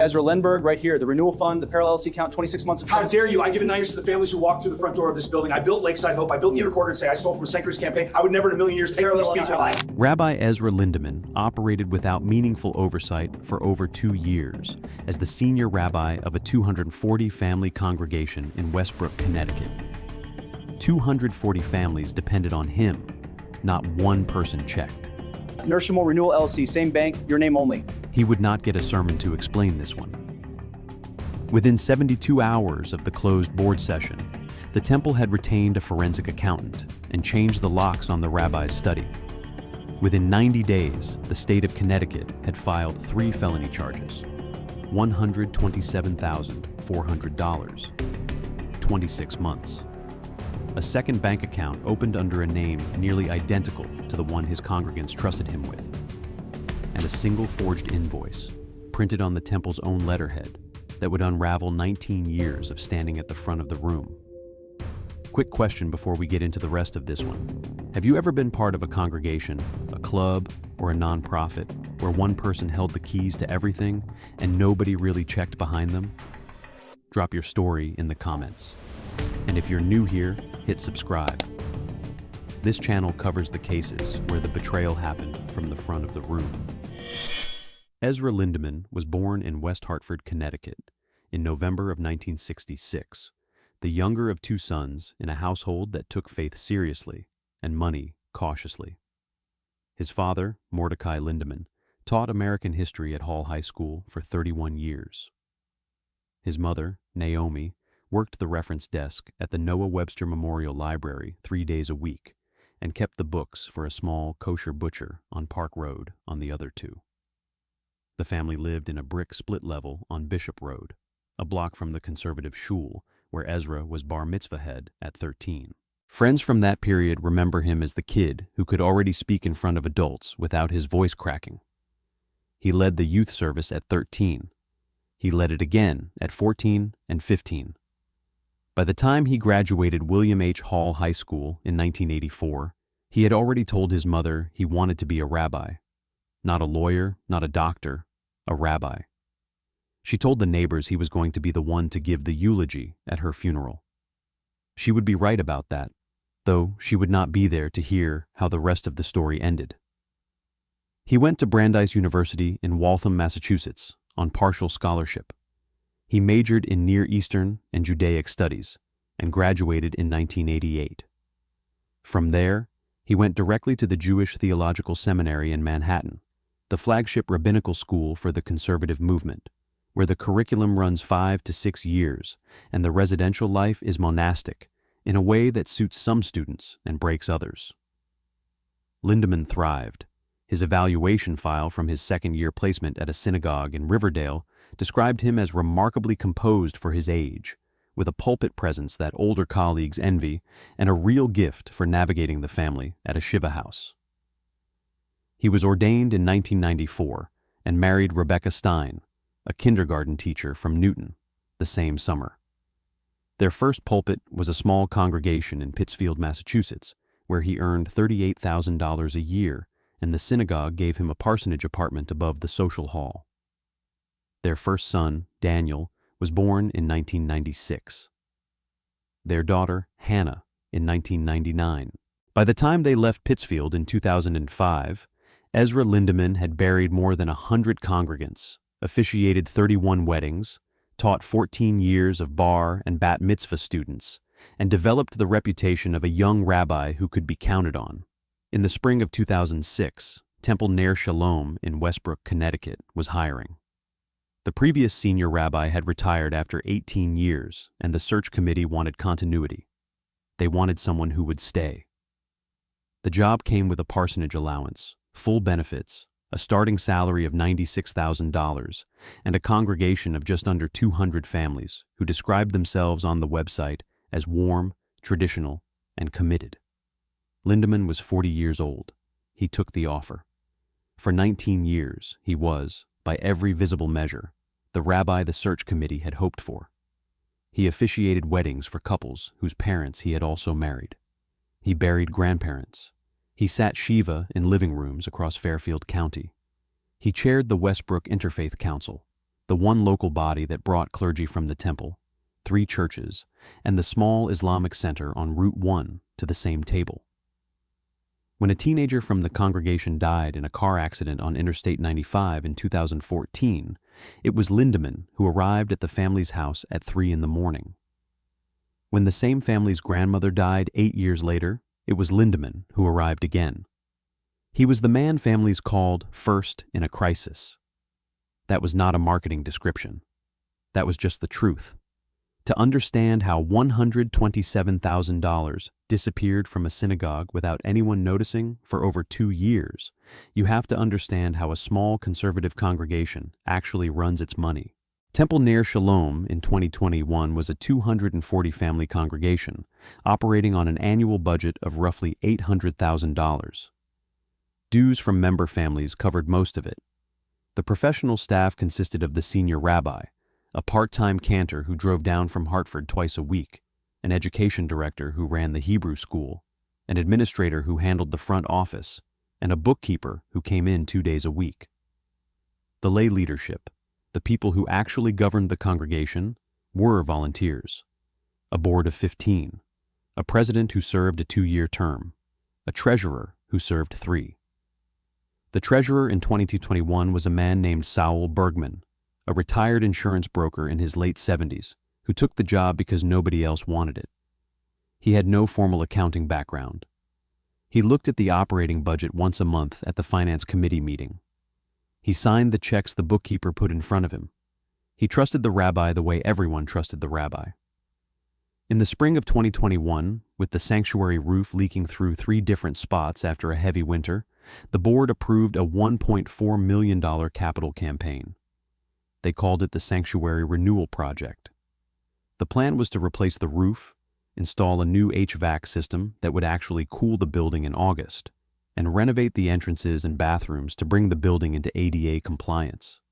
Ezra Lindemann, right here, the Renewal Fund, the parallel LLC count, 26 months of How transfers. dare you? I give it 9 years to the families who walked through the front door of this building. I built Lakeside Hope. I built the Recorder and say I stole from a Sanctuary's campaign. I would never in a million years take these speeds in my life. Rabbi Ezra Lindemann operated without meaningful oversight for over 2 years as the senior rabbi of a 240-family congregation in Westbrook, Connecticut. 240 families depended on him. Not one person checked. Ner Shalom Renewal LLC, same bank, your name only. He would not get a sermon to explain this one. Within 72 hours of the closed board session, the temple had retained a forensic accountant and changed the locks on the rabbi's study. Within 90 days, the state of Connecticut had filed 3 felony charges, $127,400, 26 months. A second bank account opened under a name nearly identical to the one his congregants trusted him with, and a single forged invoice printed on the temple's own letterhead that would unravel 19 years of standing at the front of the room. Quick question before we get into the rest of this one. Have you ever been part of a congregation, a club, or a nonprofit where one person held the keys to everything and nobody really checked behind them? Drop your story in the comments. And if you're new here, hit subscribe. This channel covers the cases where the betrayal happened from the front of the room. Ezra Lindemann was born in West Hartford, Connecticut, in November of 1966, the younger of 2 sons in a household that took faith seriously and money cautiously. His father, Mordecai Lindemann, taught American history at Hall High School for 31 years. His mother, Naomi, worked the reference desk at the Noah Webster Memorial Library 3 days a week and kept the books for a small kosher butcher on Park Road on the other 2. The family lived in a brick split level on Bishop Road, a block from the conservative shul where Ezra was bar mitzvah head at 13. Friends from that period remember him as the kid who could already speak in front of adults without his voice cracking. He led the youth service at 13. He led it again at 14 and 15. By the time he graduated William H. Hall High School in 1984, he had already told his mother he wanted to be a rabbi. Not a lawyer, not a doctor, a rabbi. She told the neighbors he was going to be the one to give the eulogy at her funeral. She would be right about that, though she would not be there to hear how the rest of the story ended. He went to Brandeis University in Waltham, Massachusetts, on partial scholarship. He majored in Near Eastern and Judaic studies and graduated in 1988. From there, he went directly to the Jewish Theological Seminary in Manhattan, the flagship rabbinical school for the conservative movement, where the curriculum runs 5 to 6 years and the residential life is monastic in a way that suits some students and breaks others. Lindemann thrived. His evaluation file from his second-year placement at a synagogue in Riverdale described him as remarkably composed for his age, with a pulpit presence that older colleagues envy and a real gift for navigating the family at a shiva house. He was ordained in 1994 and married Rebecca Stein, a kindergarten teacher from Newton, the same summer. Their first pulpit was a small congregation in Pittsfield, Massachusetts, where he earned $38,000 a year, and the synagogue gave him a parsonage apartment above the social hall. Their first son, Daniel, was born in 1996. Their daughter, Hannah, in 1999. By the time they left Pittsfield in 2005, Ezra Lindemann had buried more than 100 congregants, officiated 31 weddings, taught 14 years of bar and bat mitzvah students, and developed the reputation of a young rabbi who could be counted on. In the spring of 2006, Temple Ner Shalom in Westbrook, Connecticut, was hiring. The previous senior rabbi had retired after 18 years, and the search committee wanted continuity. They wanted someone who would stay. The job came with a parsonage allowance, full benefits, a starting salary of $96,000, and a congregation of just under 200 families who described themselves on the website as warm, traditional, and committed. Lindemann was 40 years old. He took the offer. For 19 years, he was, by every visible measure, the rabbi the search committee had hoped for. He officiated weddings for couples whose parents he had also married. He buried grandparents. He sat Shiva in living rooms across Fairfield County. He chaired the Westbrook Interfaith Council, the one local body that brought clergy from the temple, 3 churches, and the small Islamic center on Route 1 to the same table. When a teenager from the congregation died in a car accident on Interstate 95 in 2014, it was Lindemann who arrived at the family's house at 3 in the morning. When the same family's grandmother died 8 years later, it was Lindemann who arrived again. He was the man families called first in a crisis. That was not a marketing description. That was just the truth. To understand how $127,000 disappeared from a synagogue without anyone noticing for over 2 years, you have to understand how a small conservative congregation actually runs its money. Temple Ner Shalom in 2021 was a 240-family congregation, operating on an annual budget of roughly $800,000. Dues from member families covered most of it. The professional staff consisted of the senior rabbi, a part-time cantor who drove down from Hartford twice a week, an education director who ran the Hebrew school, an administrator who handled the front office, and a bookkeeper who came in 2 days a week. The lay leadership, the people who actually governed the congregation, were volunteers. A board of 15, a president who served a 2-year term, a treasurer who served 3. The treasurer in 2221 was a man named Saul Bergman, a retired insurance broker in his late 70s, who took the job because nobody else wanted it. He had no formal accounting background. He looked at the operating budget once a month at the finance committee meeting. He signed the checks the bookkeeper put in front of him. He trusted the rabbi the way everyone trusted the rabbi. In the spring of 2021, with the sanctuary roof leaking through 3 different spots after a heavy winter, the board approved a $1.4 million capital campaign. They called it the Sanctuary Renewal Project. The plan was to replace the roof, install a new HVAC system that would actually cool the building in August, and renovate the entrances and bathrooms to bring the building into ADA compliance.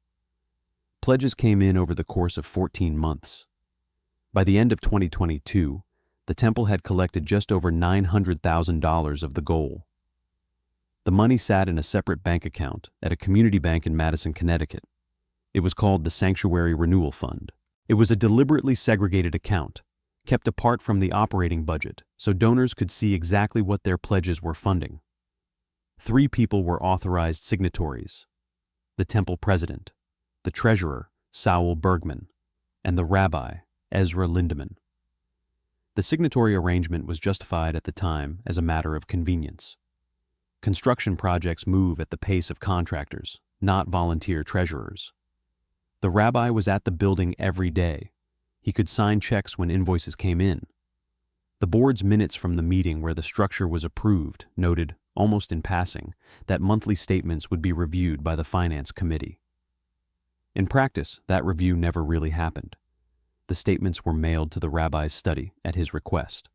Pledges came in over the course of 14 months. By the end of 2022, the temple had collected just over $900,000 of the goal. The money sat in a separate bank account at a community bank in Madison, Connecticut. It was called the Sanctuary Renewal Fund. It was a deliberately segregated account, kept apart from the operating budget so donors could see exactly what their pledges were funding. 3 people were authorized signatories: the temple president, the treasurer, Saul Bergman, and the rabbi, Ezra Lindemann. The signatory arrangement was justified at the time as a matter of convenience. Construction projects move at the pace of contractors, not volunteer treasurers. The rabbi was at the building every day. He could sign checks when invoices came in. The board's minutes from the meeting where the structure was approved noted, almost in passing, that monthly statements would be reviewed by the finance committee. In practice, that review never really happened. The statements were mailed to the rabbi's study at his request.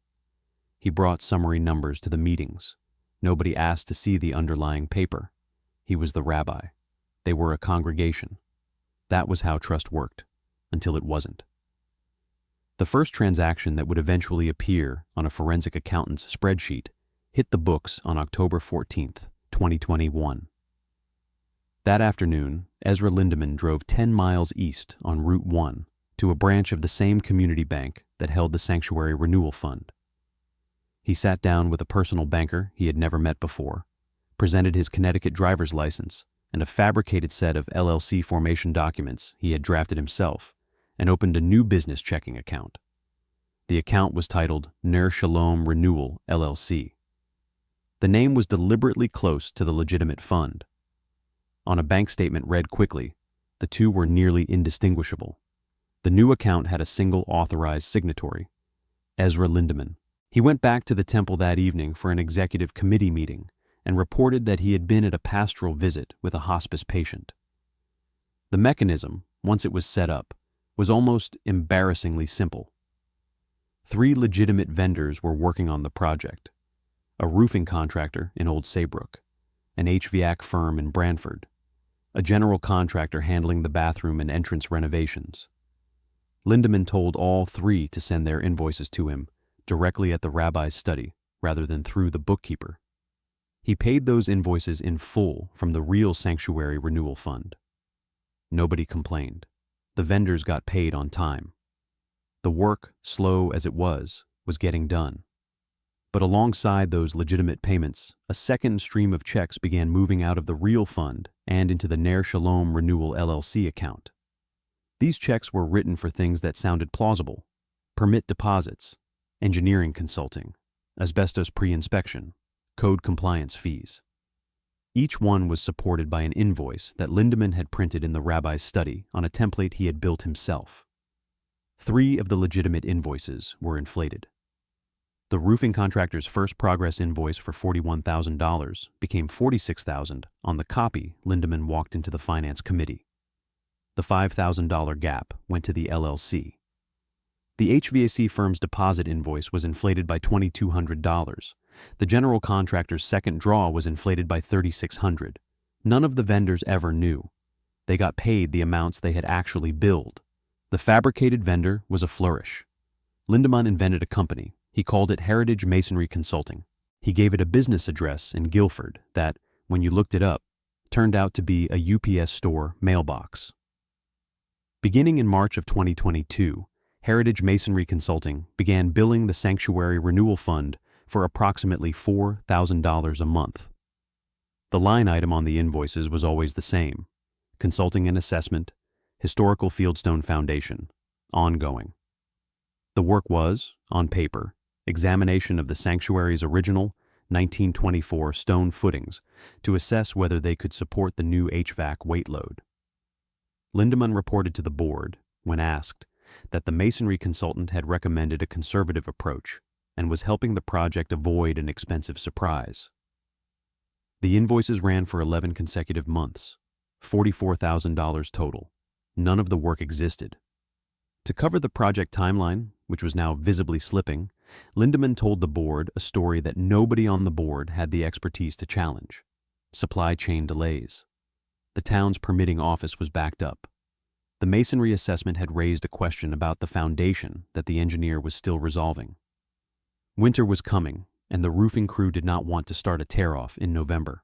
He brought summary numbers to the meetings. Nobody asked to see the underlying paper. He was the rabbi. They were a congregation. That was how trust worked, until it wasn't. The first transaction that would eventually appear on a forensic accountant's spreadsheet hit the books on October 14th, 2021. That afternoon, Ezra Lindemann drove 10 miles east on Route 1 to a branch of the same community bank that held the Sanctuary Renewal Fund. He sat down with a personal banker he had never met before, presented his Connecticut driver's license and a fabricated set of LLC formation documents he had drafted himself, and opened a new business checking account. The account was titled Ner Shalom Renewal LLC. The name was deliberately close to the legitimate fund. On a bank statement read quickly, the two were nearly indistinguishable. The new account had a single authorized signatory, Ezra Lindemann. He went back to the temple that evening for an executive committee meeting and reported that he had been at a pastoral visit with a hospice patient. The mechanism, once it was set up, was almost embarrassingly simple. 3 legitimate vendors were working on the project: a roofing contractor in Old Saybrook, an HVAC firm in Branford, a general contractor handling the bathroom and entrance renovations. Lindemann told all 3 to send their invoices to him directly at the rabbi's study rather than through the bookkeeper. He paid those invoices in full from the real Sanctuary Renewal Fund. Nobody complained. The vendors got paid on time. The work, slow as it was getting done. But alongside those legitimate payments, a second stream of checks began moving out of the real fund and into the Ner Shalom Renewal LLC account. These checks were written for things that sounded plausible: permit deposits, engineering consulting, asbestos pre-inspection, code compliance fees. Each one was supported by an invoice that Lindemann had printed in the rabbi's study on a template he had built himself. 3 of the legitimate invoices were inflated. The roofing contractor's first progress invoice for $41,000 became $46,000 on the copy Lindemann walked into the finance committee. The $5,000 gap went to the LLC. The HVAC firm's deposit invoice was inflated by $2,200. The general contractor's second draw was inflated by $3,600. None of the vendors ever knew. They got paid the amounts they had actually billed. The fabricated vendor was a flourish. Lindemann invented a company. He called it Heritage Masonry Consulting. He gave it a business address in Guilford that, when you looked it up, turned out to be a UPS store mailbox. Beginning in March of 2022, Heritage Masonry Consulting began billing the Sanctuary Renewal Fund for approximately $4,000 a month. The line item on the invoices was always the same: consulting and assessment, historical Fieldstone Foundation, ongoing. The work was, on paper, examination of the sanctuary's original 1924 stone footings to assess whether they could support the new HVAC weight load. Lindemann reported to the board, when asked, that the masonry consultant had recommended a conservative approach and was helping the project avoid an expensive surprise. The invoices ran for 11 consecutive months, $44,000 total. None of the work existed. To cover the project timeline, which was now visibly slipping, Lindemann told the board a story that nobody on the board had the expertise to challenge: supply chain delays. The town's permitting office was backed up. The masonry assessment had raised a question about the foundation that the engineer was still resolving. Winter was coming, and the roofing crew did not want to start a tear-off in November.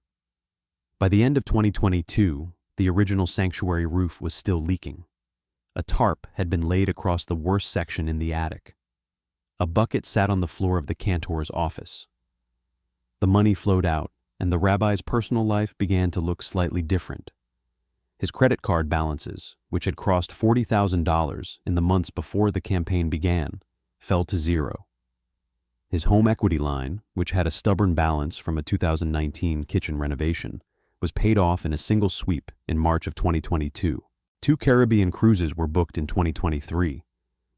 By the end of 2022, the original sanctuary roof was still leaking. A tarp had been laid across the worst section in the attic. A bucket sat on the floor of the cantor's office. The money flowed out, and the rabbi's personal life began to look slightly different. His credit card balances, which had crossed $40,000 in the months before the campaign began, fell to zero. His home equity line, which had a stubborn balance from a 2019 kitchen renovation, was paid off in a single sweep in March of 2022. 2 Caribbean cruises were booked in 2023,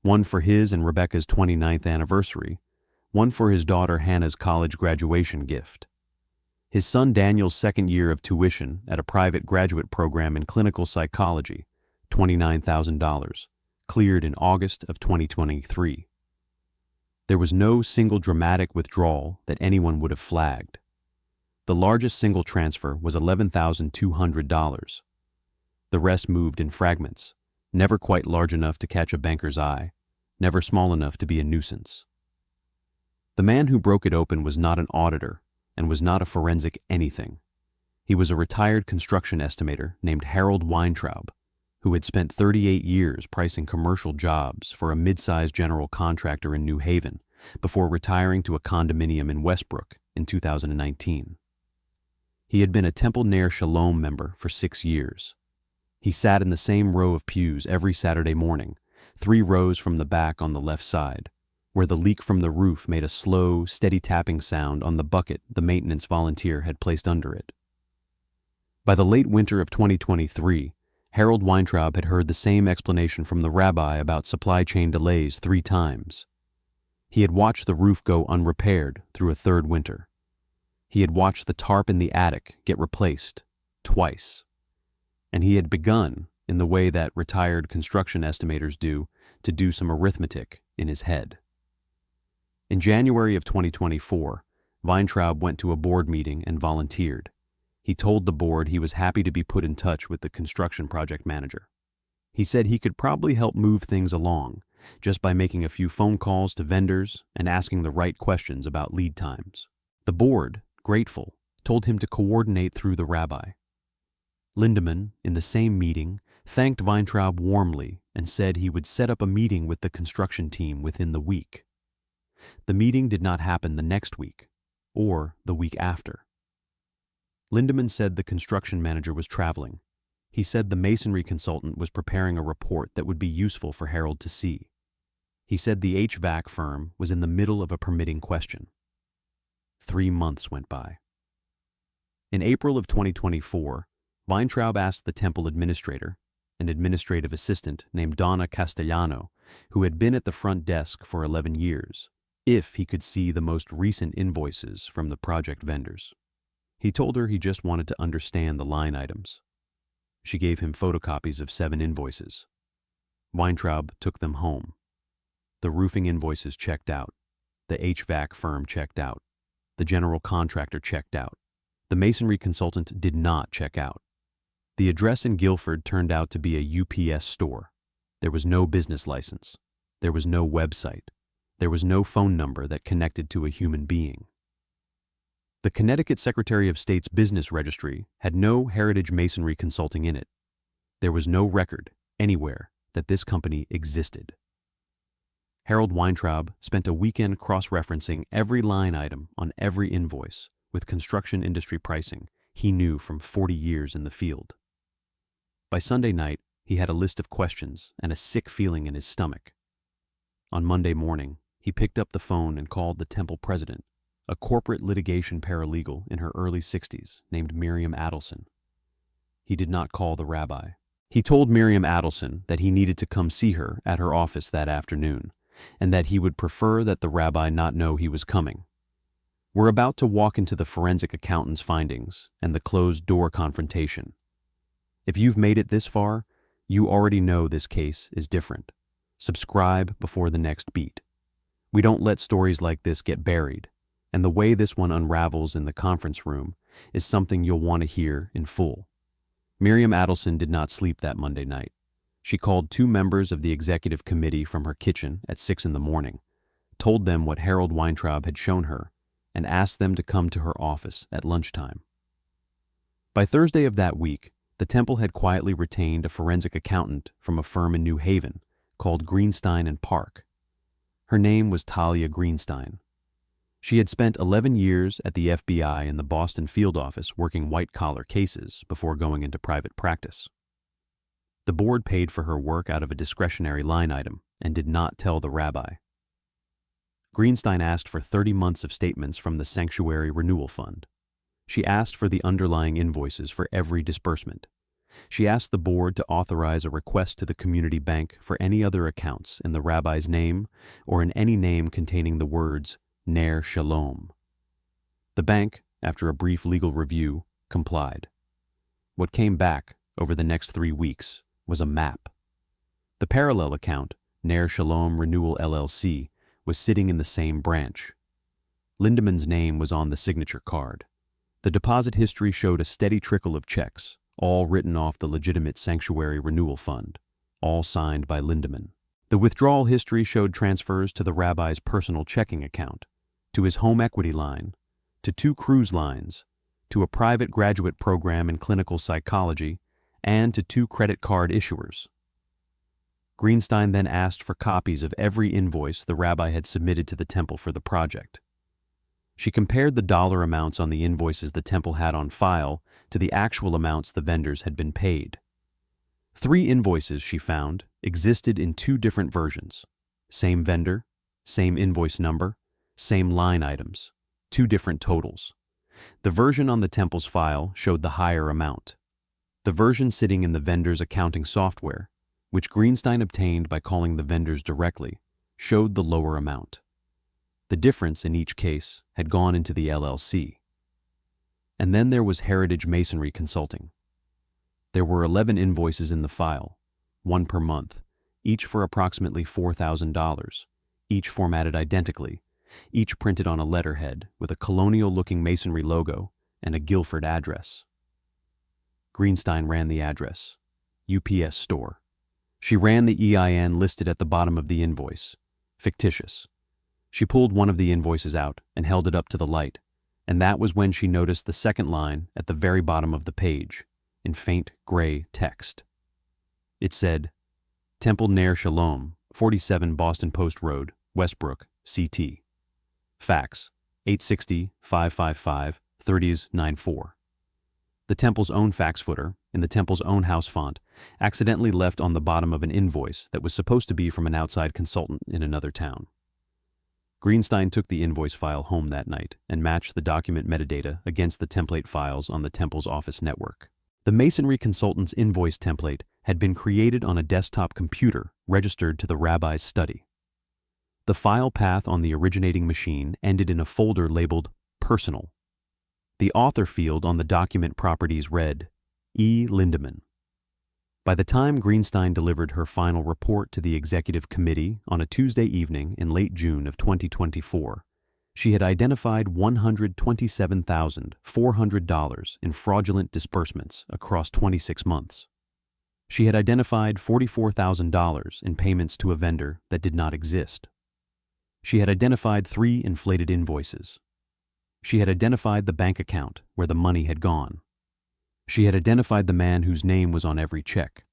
one for his and Rebecca's 29th anniversary, one for his daughter Hannah's college graduation gift. His son Daniel's second year of tuition at a private graduate program in clinical psychology, $29,000, cleared in August of 2023. There was no single dramatic withdrawal that anyone would have flagged. The largest single transfer was $11,200. The rest moved in fragments, never quite large enough to catch a banker's eye, never small enough to be a nuisance. The man who broke it open was not an auditor and was not a forensic anything. He was a retired construction estimator named Harold Weintraub, who had spent 38 years pricing commercial jobs for a mid-sized general contractor in New Haven before retiring to a condominium in Westbrook in 2019. He had been a Temple Ner Shalom member for 6 years. He sat in the same row of pews every Saturday morning, 3 rows from the back on the left side, where the leak from the roof made a slow, steady tapping sound on the bucket the maintenance volunteer had placed under it. By the late winter of 2023, Harold Weintraub had heard the same explanation from the rabbi about supply chain delays 3 times. He had watched the roof go unrepaired through a 3rd winter. He had watched the tarp in the attic get replaced twice. And he had begun, in the way that retired construction estimators do, to do some arithmetic in his head. In January of 2024, Weintraub went to a board meeting and volunteered. He told the board he was happy to be put in touch with the construction project manager. He said he could probably help move things along, just by making a few phone calls to vendors and asking the right questions about lead times. The board, grateful, told him to coordinate through the rabbi. Lindemann, in the same meeting, thanked Weintraub warmly and said he would set up a meeting with the construction team within the week. The meeting did not happen the next week, or the week after. Lindemann said the construction manager was traveling. He said the masonry consultant was preparing a report that would be useful for Harold to see. He said the HVAC firm was in the middle of a permitting question. 3 months went by. In April of 2024, Weintraub asked the temple administrator, an administrative assistant named Donna Castellano, who had been at the front desk for 11 years, if he could see the most recent invoices from the project vendors. He told her he just wanted to understand the line items. She gave him photocopies of 7 invoices. Weintraub took them home. The roofing invoices checked out. The HVAC firm checked out. The general contractor checked out. The masonry consultant did not check out. The address in Guilford turned out to be a UPS store. There was no business license. There was no website. There was no phone number that connected to a human being. The Connecticut Secretary of State's business registry had no heritage masonry consulting in it. There was no record, anywhere, that this company existed. Harold Weintraub spent a weekend cross-referencing every line item on every invoice with construction industry pricing he knew from 40 years in the field. By Sunday night, he had a list of questions and a sick feeling in his stomach. On Monday morning, he picked up the phone and called the temple president, a corporate litigation paralegal in her early 60s named Miriam Adelson. He did not call the rabbi. He told Miriam Adelson that he needed to come see her at her office that afternoon, and that he would prefer that the rabbi not know he was coming. We're about to walk into the forensic accountant's findings and the closed-door confrontation. If you've made it this far, you already know this case is different. Subscribe before the next beat. We don't let stories like this get buried, and the way this one unravels in the conference room is something you'll want to hear in full. Miriam Adelson did not sleep that Monday night. She called 2 members of the executive committee from her kitchen at 6 in the morning, told them what Harold Weintraub had shown her, and asked them to come to her office at lunchtime. By Thursday of that week, the temple had quietly retained a forensic accountant from a firm in New Haven called Greenstein and Park. Her name was Talia Greenstein. She had spent 11 years at the FBI in the Boston field office working white-collar cases before going into private practice. The board paid for her work out of a discretionary line item and did not tell the rabbi. Greenstein asked for 30 months of statements from the Sanctuary Renewal Fund. She asked for the underlying invoices for every disbursement. She asked the board to authorize a request to the community bank for any other accounts in the rabbi's name or in any name containing the words Ner Shalom. The bank, after a brief legal review, complied. What came back over the next 3 weeks was a map. The parallel account, Ner Shalom Renewal LLC, was sitting in the same branch. Lindemann's name was on the signature card. The deposit history showed a steady trickle of checks, all written off the legitimate Sanctuary Renewal Fund, all signed by Lindemann. The withdrawal history showed transfers to the rabbi's personal checking account, to his home equity line, to 2 cruise lines, to a private graduate program in clinical psychology, and to 2 credit card issuers. Greenstein then asked for copies of every invoice the rabbi had submitted to the temple for the project. She compared the dollar amounts on the invoices the temple had on file to the actual amounts the vendors had been paid. 3 invoices, she found, existed in 2 different versions. Same vendor, same invoice number, same line items, 2 different totals. The version on the temple's file showed the higher amount. The version sitting in the vendor's accounting software, which Greenstein obtained by calling the vendors directly, showed the lower amount. The difference in each case had gone into the LLC. And then there was Heritage Masonry Consulting. There were 11 invoices in the file, 1 per month, each for approximately $4,000, each formatted identically, each printed on a letterhead with a colonial-looking masonry logo and a Guilford address. Greenstein ran the address, UPS store. She ran the EIN listed at the bottom of the invoice, fictitious. She pulled one of the invoices out and held it up to the light, and that was when she noticed the second line at the very bottom of the page, in faint gray text. It said, Temple Ner Shalom, 47 Boston Post Road, Westbrook, CT. Fax, 860-555-30s94. The temple's own fax footer, in the temple's own house font, accidentally left on the bottom of an invoice that was supposed to be from an outside consultant in another town. Greenstein took the invoice file home that night and matched the document metadata against the template files on the temple's office network. The masonry consultant's invoice template had been created on a desktop computer registered to the rabbi's study. The file path on the originating machine ended in a folder labeled Personal. The author field on the document properties read, E. Lindemann. By the time Greenstein delivered her final report to the executive committee on a Tuesday evening in late June of 2024, she had identified $127,400 in fraudulent disbursements across 26 months. She had identified $44,000 in payments to a vendor that did not exist. She had identified 3 inflated invoices. She had identified the bank account where the money had gone. She had identified the man whose name was on every check.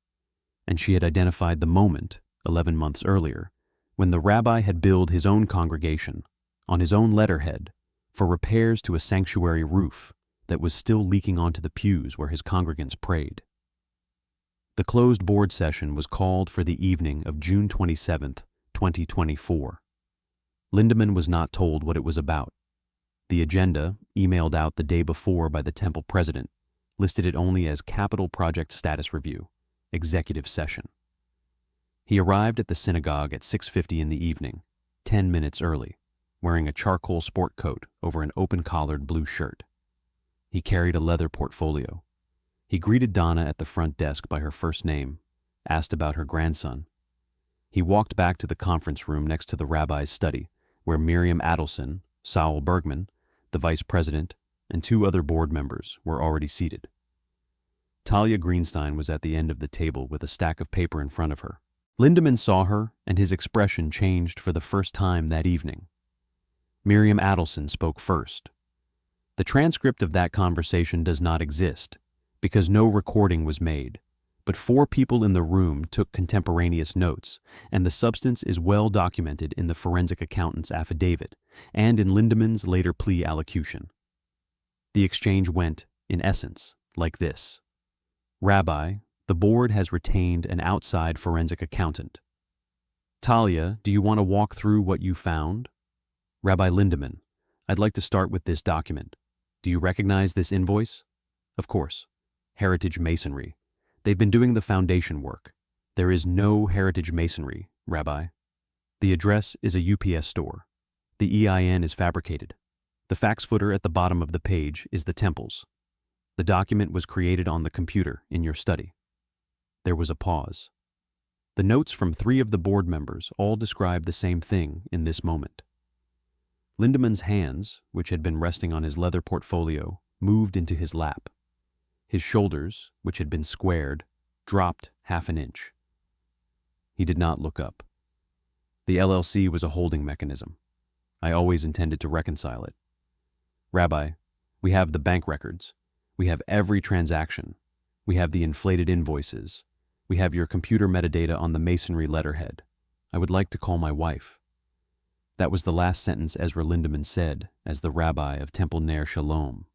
And she had identified the moment, 11 months earlier, when the rabbi had billed his own congregation, on his own letterhead, for repairs to a sanctuary roof that was still leaking onto the pews where his congregants prayed. The closed board session was called for the evening of June 27, 2024. Lindemann was not told what it was about. The agenda, emailed out the day before by the temple president, listed it only as Capital Project Status Review, Executive Session. He arrived at the synagogue at 6:50 in the evening, 10 minutes early, wearing a charcoal sport coat over an open-collared blue shirt. He carried a leather portfolio. He greeted Donna at the front desk by her first name, asked about her grandson. He walked back to the conference room next to the rabbi's study, where Miriam Adelson, Saul Bergman, the vice president, and 2 other board members were already seated. Talia Greenstein was at the end of the table with a stack of paper in front of her. Lindemann saw her, and his expression changed for the first time that evening. Miriam Adelson spoke first. The transcript of that conversation does not exist, because no recording was made, but 4 people in the room took contemporaneous notes, and the substance is well documented in the forensic accountant's affidavit and in Lindemann's later plea allocution. The exchange went, in essence, like this. Rabbi, the board has retained an outside forensic accountant. Talia, do you want to walk through what you found? Rabbi Lindemann, I'd like to start with this document. Do you recognize this invoice? Of course. Heritage Masonry. They've been doing the foundation work. There is no Heritage Masonry, Rabbi. The address is a UPS store. The EIN is fabricated. The fax footer at the bottom of the page is the temple's. The document was created on the computer in your study. There was a pause. The notes from 3 of the board members all describe the same thing in this moment. Lindemann's hands, which had been resting on his leather portfolio, moved into his lap. His shoulders, which had been squared, dropped half an inch. He did not look up. The LLC was a holding mechanism. I always intended to reconcile it. Rabbi, we have the bank records. We have every transaction. We have the inflated invoices. We have your computer metadata on the masonry letterhead. I would like to call my wife. That was the last sentence Ezra Lindemann said as the rabbi of Temple Ner Shalom.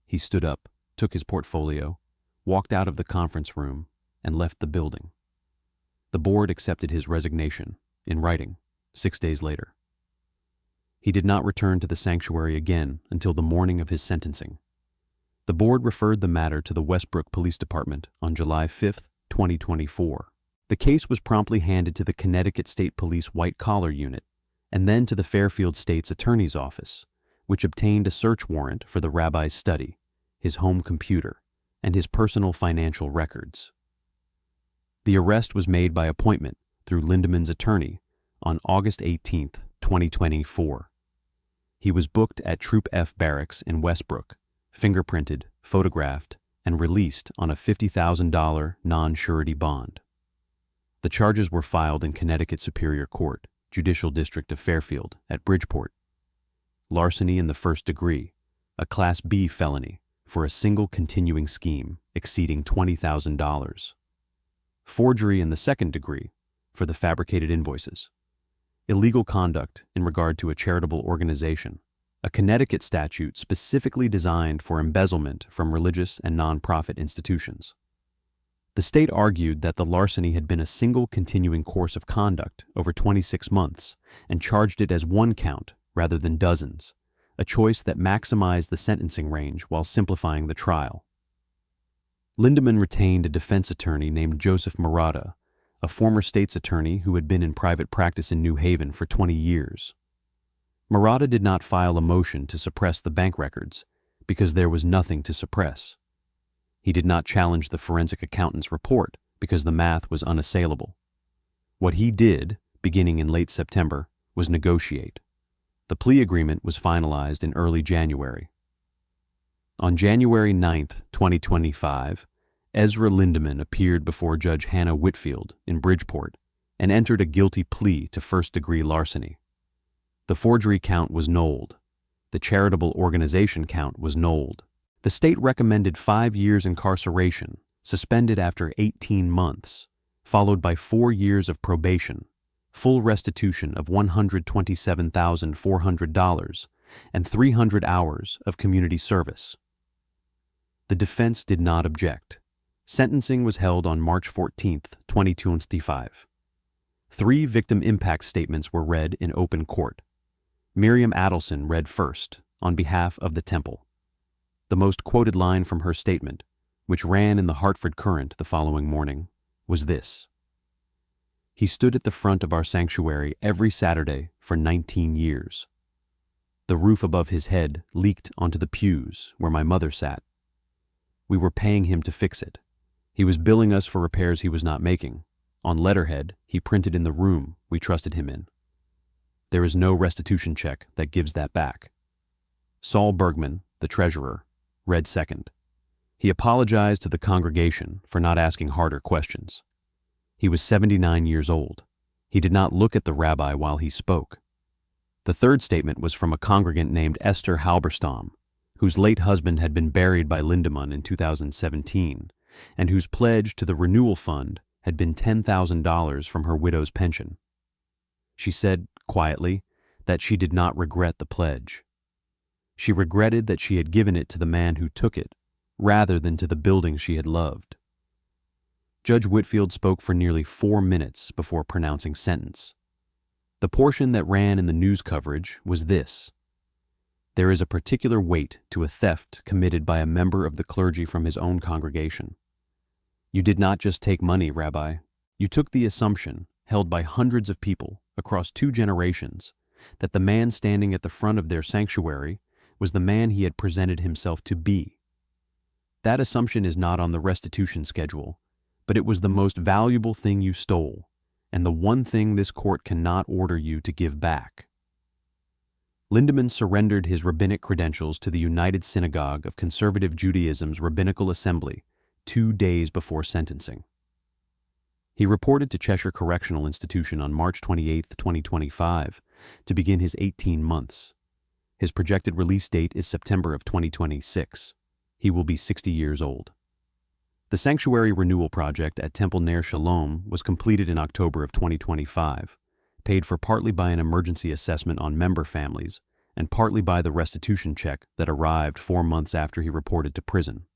He stood up, took his portfolio, walked out of the conference room, and left the building. The board accepted his resignation, in writing, 6 days later. He did not return to the sanctuary again until the morning of his sentencing. The board referred the matter to the Westbrook Police Department on July 5, 2024. The case was promptly handed to the Connecticut State Police White Collar Unit and then to the Fairfield State's Attorney's Office, which obtained a search warrant for the rabbi's study, his home computer, and his personal financial records. The arrest was made by appointment through Lindemann's attorney on August 18, 2024. He was booked at Troop F Barracks in Westbrook, fingerprinted, photographed, and released on a $50,000 non-surety bond. The charges were filed in Connecticut Superior Court, Judicial District of Fairfield, at Bridgeport. Larceny in the first degree, a Class B felony for a single continuing scheme exceeding $20,000. forgery in the second degree for the fabricated invoices, illegal conduct in regard to a charitable organization, a Connecticut statute specifically designed for embezzlement from religious and nonprofit institutions. The state argued that the larceny had been a single continuing course of conduct over 26 months and charged it as one count rather than dozens, a choice that maximized the sentencing range while simplifying the trial. Lindemann retained a defense attorney named Joseph Murata, a former state's attorney who had been in private practice in New Haven for 20 years. Murata did not file a motion to suppress the bank records because there was nothing to suppress. He did not challenge the forensic accountant's report because the math was unassailable. What he did, beginning in late September, was negotiate. The plea agreement was finalized in early January. On January 9, 2025, Ezra Lindemann appeared before Judge Hannah Whitfield in Bridgeport and entered a guilty plea to first-degree larceny. The forgery count was nolled. The charitable organization count was nolled. The state recommended 5 years incarceration, suspended after 18 months, followed by 4 years of probation, full restitution of $127,400, and 300 hours of community service. The defense did not object. Sentencing was held on March 14, 2025. 3 victim impact statements were read in open court. Miriam Adelson read first, on behalf of the Temple. The most quoted line from her statement, which ran in the Hartford Courant the following morning, was this: "He stood at the front of our sanctuary every Saturday for 19 years. The roof above his head leaked onto the pews where my mother sat. We were paying him to fix it. He was billing us for repairs he was not making. On letterhead, he printed in the room we trusted him in. There is no restitution check that gives that back." Saul Bergman, the treasurer, read second. He apologized to the congregation for not asking harder questions. He was 79 years old. He did not look at the rabbi while he spoke. The third statement was from a congregant named Esther Halberstam, whose late husband had been buried by Lindemann in 2017, and whose pledge to the Renewal Fund had been $10,000 from her widow's pension. She said, quietly, that she did not regret the pledge. She regretted that she had given it to the man who took it, rather than to the building she had loved. Judge Whitfield spoke for nearly 4 minutes before pronouncing sentence. The portion that ran in the news coverage was this: "There is a particular weight to a theft committed by a member of the clergy from his own congregation. You did not just take money, Rabbi. You took the assumption, held by hundreds of people across 2 generations, that the man standing at the front of their sanctuary was the man he had presented himself to be. That assumption is not on the restitution schedule, but it was the most valuable thing you stole, and the one thing this court cannot order you to give back." Lindemann surrendered his rabbinic credentials to the United Synagogue of Conservative Judaism's Rabbinical Assembly 2 days before sentencing. He reported to Cheshire Correctional Institution on March 28, 2025, to begin his 18 months. His projected release date is September of 2026. He will be 60 years old. The Sanctuary Renewal Project at Temple Ner Shalom was completed in October of 2025, paid for partly by an emergency assessment on member families and partly by the restitution check that arrived 4 months after he reported to prison.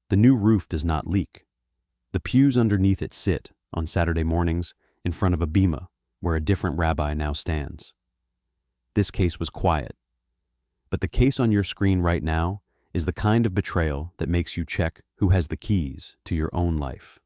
The new roof does not leak. The pews underneath it sit, on Saturday mornings, in front of a bima, where a different rabbi now stands. This case was quiet. But the case on your screen right now is the kind of betrayal that makes you check who has the keys to your own life.